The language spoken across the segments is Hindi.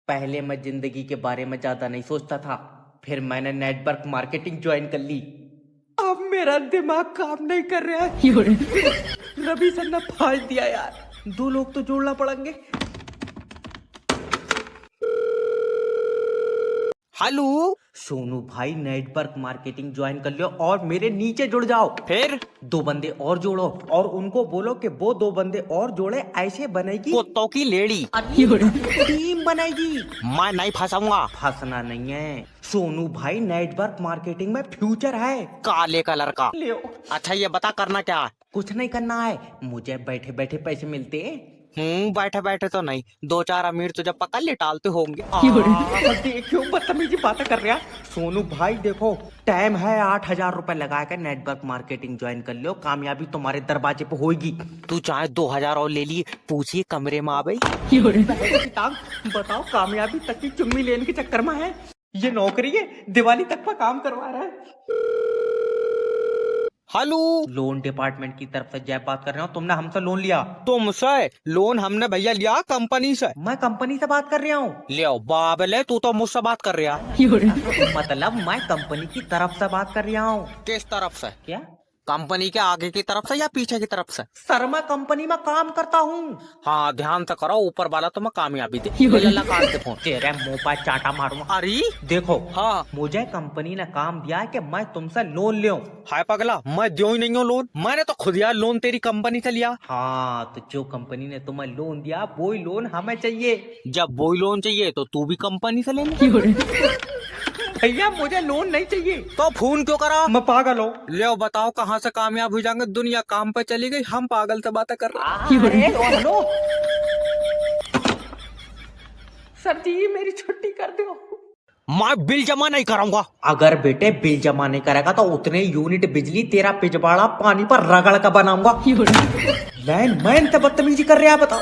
पहले मैं जिंदगी के बारे में ज्यादा नहीं सोचता था, फिर मैंने नेटवर्क मार्केटिंग ज्वाइन कर ली। अब मेरा दिमाग काम नहीं कर रहा है। रवि सर ने फाड़ दिया यार, 2 लोग तो जोड़ना पड़ेंगे। हेलो सोनू भाई, नेटवर्क मार्केटिंग ज्वाइन कर लियो और मेरे नीचे जुड़ जाओ। फिर 2 बंदे और जोड़ो और उनको बोलो कि वो 2 बंदे और जोड़े, ऐसे बनेगी कुत्तों की लेडी। टीम बनेगी। मैं नहीं फंसाऊंगा। फंसना नहीं है सोनू भाई, नेटवर्क मार्केटिंग में फ्यूचर है। काले कलर का। लियो। अच्छा ये बता करना क्या है? कुछ नहीं करना है, मुझे बैठे बैठे पैसे मिलते हैं। बैठे बैठे तो नहीं, 2-4 अमीर तुझे पकड़ ले टालते होंगे। देखो बदतमीजी बातें कर रहा। सोनू भाई देखो, टाइम है 8,000 रुपए लगा कर नेटवर्क मार्केटिंग ज्वाइन कर लो, कामयाबी तुम्हारे दरवाजे पे होगी। तू चाहे 2,000 और ले लिए, पूछिए कमरे में आ गई। बताओ, कामयाबी तक की चुम्मी लेने के चक्कर में है। ये नौकरी है, दिवाली तक पर काम करवा रहा है। हेलो, लोन डिपार्टमेंट की तरफ से जय बात कर रहा हूँ। तुमने हमसे लोन लिया? तुमसे लोन हमने भैया लिया कंपनी से। मैं कंपनी से बात कर रहा हूँ। ले बाबले, तू तो मुझसे बात कर रहा। मतलब मैं कंपनी की तरफ से बात कर रहा हूँ। किस तरफ से? क्या? कंपनी के आगे की तरफ से या पीछे की तरफ से? सर मैं कंपनी में काम करता हूँ। हाँ ध्यान से करो, ऊपर वाला तुम्हें कामयाबी दे। अल्लाह काट दे फोन। तेरे मुंह पर चाटा मारूंगा। अरे देखो, हाँ, मुझे कंपनी ने काम दिया है कि मैं तुमसे लोन लूं। हाय पगला, मैं दो ही नहीं हूँ लोन। मैंने तो खुद यार लोन तेरी कंपनी से लिया। हाँ, तो जो कंपनी ने तुम्हें लोन दिया वो ही लोन हमें चाहिए। जब वो ही लोन चाहिए तो तू भी कंपनी से ले ले। भैया मुझे लोन नहीं चाहिए। तो फोन क्यों करा? मैं पागल हूँ। ले बताओ कहाँ से कामयाब हो जाएंगे? दुनिया काम पे चली गई, हम पागल से बातें कर रहे। अरे हेलो सर जी, मेरी छुट्टी कर दो। मैं बिल जमा नहीं कराऊंगा। अगर बेटे बिल जमा नहीं करेगा तो उतने यूनिट बिजली तेरा पिछवाड़ा पानी पर रगड़ का बनाऊंगा। लैंड मैन से बदतमीजी कर रहा है, बताओ।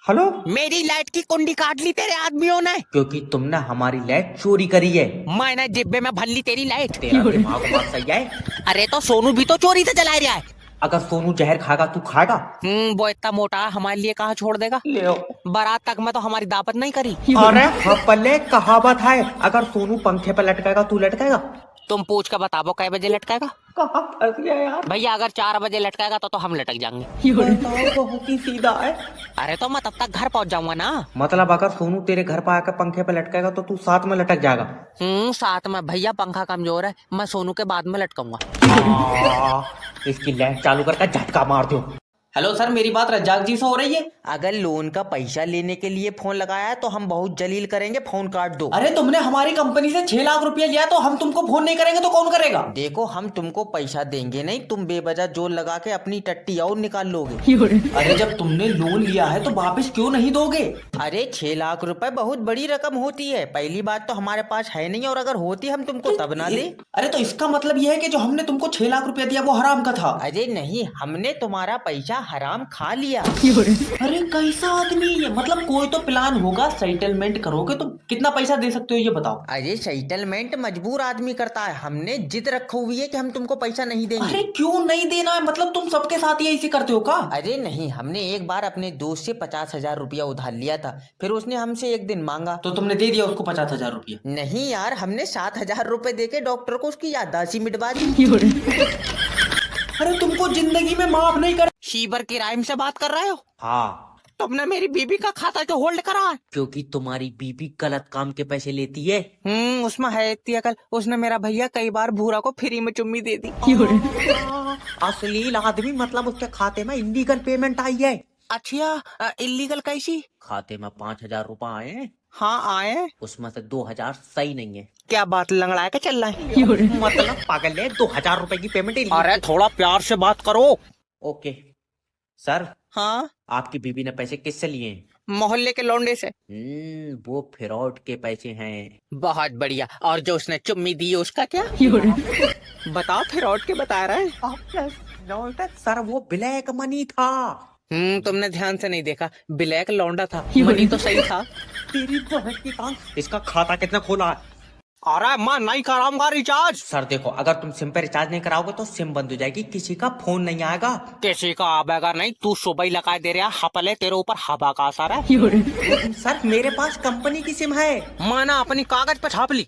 हेलो, मेरी लाइट की कुंडी काट ली तेरे आदमियों ने, क्योंकि तुमने हमारी लाइट चोरी करी है। मैंने डिब्बे में भर ली तेरी लाइट। तेरा दिमाग बात सही है। अरे तो सोनू भी तो चोरी से जला रहा है। अगर सोनू जहर खाएगा तू खाएगा? वो इतना मोटा है, हमारे लिए कहाँ छोड़ देगा? ले बारात तक में तो हमारी दावत नहीं करी। अरे हपले कहावत है, अगर सोनू पंखे पे लटकाएगा तू लटकाएगा? तुम पूछ कर बताओ कै बजे लटकाएगा? कहाँ फंस गया यार। भैया अगर 4 बजे लटकाएगा तो हम लटक जाएंगे। बताओ, बहुत ही सीधा है। अरे तो मैं तब तक घर पहुंच जाऊंगा ना। मतलब अगर सोनू तेरे घर पर आकर पंखे पे लटकाएगा तो तू साथ में लटक जाएगा? साथ में भैया, पंखा कमजोर है, मैं सोनू के बाद में लटकाऊंगा। इसकी लाइट चालू करके झटका मार दो। हेलो सर, मेरी बात रज्जाक जी से हो रही है? अगर लोन का पैसा लेने के लिए फोन लगाया है तो हम बहुत जलील करेंगे, फोन काट दो। अरे तुमने हमारी कंपनी से 6 लाख रुपया लिया तो हम तुमको फोन नहीं करेंगे तो कौन करेगा? देखो, हम तुमको पैसा देंगे नहीं, तुम बेवजह जोर लगा के अपनी टट्टी और निकाल लोगे। अरे जब तुमने लोन लिया है तो वापस क्यों नहीं दोगे? अरे 6 लाख रुपए बहुत बड़ी रकम होती है। पहली बात तो हमारे पास है नहीं, और अगर होती हम तुमको तब ना दे। अरे तो इसका मतलब यह है कि जो हमने तुमको 6 लाख रुपया दिया वो हराम का था? अरे नहीं, हमने तुम्हारा पैसा हराम खा लिया। अरे कैसा आदमी है, मतलब कोई तो प्लान होगा, सेटलमेंट करोगे तो कितना पैसा दे सकते हो ये बताओ? अरे सेटलमेंट मजबूर आदमी करता है, हमने जिद रखी हुई है कि हम तुमको पैसा नहीं देंगे। अरे क्यों नहीं देना है, मतलब तुम सबके साथ ही ऐसे करते हो का? अरे नहीं, हमने एक बार अपने दोस्त से 50,000 रुपया उधार लिया था, फिर उसने हमसे एक दिन मांगा तो तुमने दे दिया उसको 50,000 रुपया? नहीं यार, हमने 7,000 रुपए देके डॉक्टर को उसकी याददाश्त मिटवा दी। अरे तुमको जिंदगी में माफ नहीं कर। शीबर की राइम से बात कर रहे हो? हाँ। तुमने मेरी बीबी का खाता जो होल्ड करा है? क्योंकि तुम्हारी बीबी गलत काम के पैसे लेती है। उसमें है इतनी अकल, उसने मेरा भैया कई बार भूरा को फ्री में चुम्मी दे दी। अश्लील आदमी, मतलब उसके खाते में इलीगल पेमेंट आई है। अच्छा, इलीगल कैसी? खाते में 5,000 रुपए आए हैं। हाँ आए, उसमें से 2,000 सही नहीं है। क्या बात लंगड़ा के चल रहा है? मतलब पागल है, 2,000 रुपए की पेमेंट। अरे थोड़ा प्यार से बात करो। Okay sir. हाँ, आपकी बीबी ने पैसे किससे लिए हैं? मोहल्ले के लौंडे से। वो फ्रॉड के पैसे हैं। बहुत बढ़िया। और जो उसने चुम्मी दी उसका क्या? बताओ, फ्रॉड के बता रहे हैं। सर वो ब्लैक मनी था। तुमने ध्यान से नहीं देखा, ब्लैक लौंडा था, मनी तो सही था। तेरी बहन की टांग। इसका खाता कितना खोला है? अरे मैं नहीं कराऊंगा रिचार्ज। सर देखो, अगर तुम सिम पे रिचार्ज नहीं कराओगे तो सिम बंद हो जाएगी, किसी का फोन नहीं आएगा। किसी का आबेगा नहीं, तू सुबह ही लगा दे रहा हपले, तेरे ऊपर हवा का असर है। सर मेरे पास कंपनी की सिम है, मैंने अपनी कागज पे छाप ली।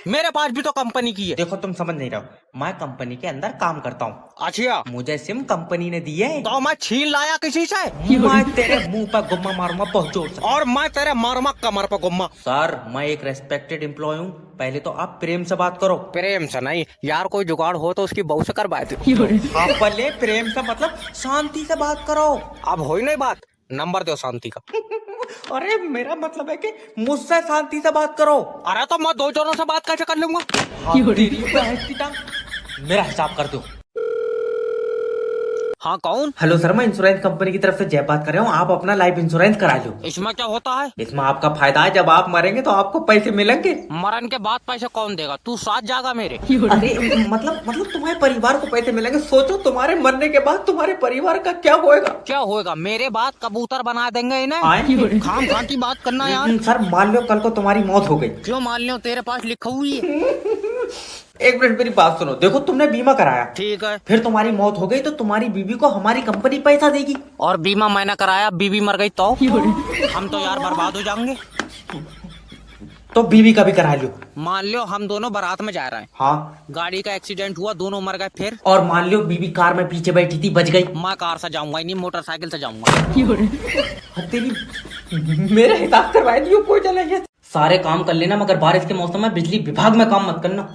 मेरे पास भी तो कंपनी की है। देखो तुम समझ नहीं रहे हो, मैं कंपनी के अंदर काम करता हूँ, अच्छा, मुझे सिम कंपनी ने दी है। तो मैं छीन लाया किसी से? मैं तेरे मुंह पर गुम्मा मारूंगा बहुत जोर से। और मैं तेरे मारूंगा कमर पर गुम्मा। सर मैं एक रेस्पेक्टेड एम्प्लॉय हूँ, पहले तो आप प्रेम से बात करो। प्रेम से नहीं यार, कोई जुगाड़ हो तो उसकी बहू से करवाए थे। आप पहले प्रेम से मतलब शांति से बात करो। अब हो ही नहीं बात, नंबर दो शांति का। अरे मेरा मतलब है कि मुझसे शांति से बात करो। अरे तो मैं दो जनों से बात कैसे कर लूंगा? तेरी बहस की टांग। मेरा हिसाब कर दो। हाँ कौन? हेलो सर, मैं इंश्योरेंस कंपनी की तरफ से जय बात कर रहा हूँ, आप अपना लाइफ इंश्योरेंस करा लो। इसमें क्या होता है? इसमें आपका फायदा है, जब आप मरेंगे तो आपको पैसे मिलेंगे। मरण के बाद पैसे कौन देगा? तू साथ जागा मेरे? अरे मतलब तुम्हारे परिवार को पैसे मिलेंगे। सोचो तुम्हारे मरने के बाद तुम्हारे परिवार का क्या होएगा। क्या होएगा? मेरे बाद कबूतर बना देंगे इन्हें। खाम खा की बात करना यार। सर मान लो कल को तुम्हारी मौत हो गई। क्यों मान लो? तेरे पास लिखा हुई है। एक मिनट मेरी बात सुनो। देखो तुमने बीमा कराया, ठीक है, फिर तुम्हारी मौत हो गई तो तुम्हारी बीवी को हमारी कंपनी पैसा देगी। और बीमा मैंने कराया, बीवी मर गई तो हम तो यार बर्बाद हो जाएंगे। तो बीवी का भी करा लो। मान लो हम दोनों बारात में जा रहे हैं, हाँ, गाड़ी का एक्सीडेंट हुआ, दोनों मर गए, फिर? और मान लो बीवी कार में पीछे बैठी थी, बच गई। मैं कार से जाऊंगा नहीं, मोटरसाइकिल से जाऊंगा। तेरी मेरे हिसाब करवा दियो, कोई चलेंगे। सारे काम कर लेना मगर बारिश के मौसम में बिजली विभाग में काम मत करना।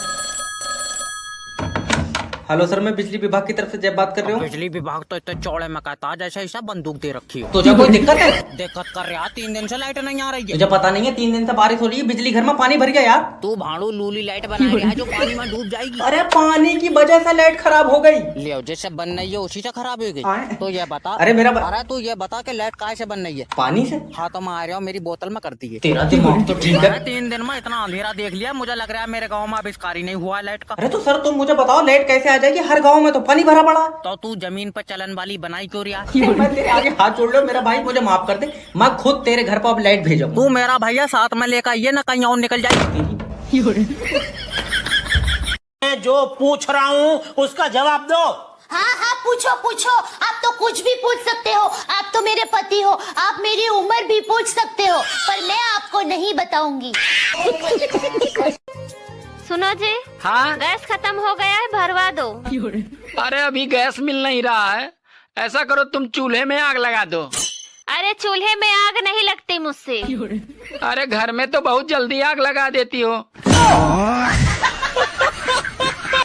हेलो सर, मैं बिजली विभाग की तरफ से जय बात कर रही हूँ। बिजली विभाग तो इतने चौड़े में कहता है जैसे ऐसा बंदूक दे रखी हो। तुझे कोई दिक्कत है? दिक्कत कर रहा, 3 दिन से लाइट नहीं आ रही है। तुझे पता नहीं है 3 दिन से बारिश हो रही है, बिजली घर में पानी भर गया यार। तू भाड़ू लूली लाइट बना रहा है जो पानी में डूब जाएगी। अरे पानी की वजह से लाइट खराब हो गई। ले जैसे बन रही है उसी से खराब हो गई। तो ये बता, अरे अरे तू ये बता कि लाइट काय से बन रही है? पानी से। हाँ तो मैं आ रहा हूँ, मेरी बोतल में करती है। तेरा दिमाग तो ठीक है। 3 दिन में इतना अंधेरा देख लिया, मुझे लग रहा है मेरे गाँव में आविष्कार ही नहीं हुआ लाइट का। अरे तो सर तुम मुझे बताओ लाइट कैसे आ जाएगी, हर गाँव में तो पानी भरा पड़ा। तो तू जमीन पर चलन वाली बनाई क्यों रहा? मैं तेरे आगे हाथ जोड़ लो मेरा भाई, मुझे माफ कर दे, मैं खुद तेरे घर पर अब लाइट भेजूंगा। तू मेरा भैया साथ में लेकर ये ना कहीं और निकल जाए। मैं जो पूछ रहा हूँ उसका जवाब दो। हाँ हाँ पूछो पूछो, आप तो कुछ भी पूछ सकते हो। आप तो मेरे पति हो, आप मेरी उम्र भी पूछ सकते हो, पर मैं आपको नहीं बताऊंगी। सुनो जी, हाँ गैस खत्म हो गया है, भरवा दो। अरे अभी गैस मिल नहीं रहा है, ऐसा करो तुम चूल्हे में आग लगा दो। अरे चूल्हे में आग नहीं लगती मुझसे। अरे घर में तो बहुत जल्दी आग लगा देती हो।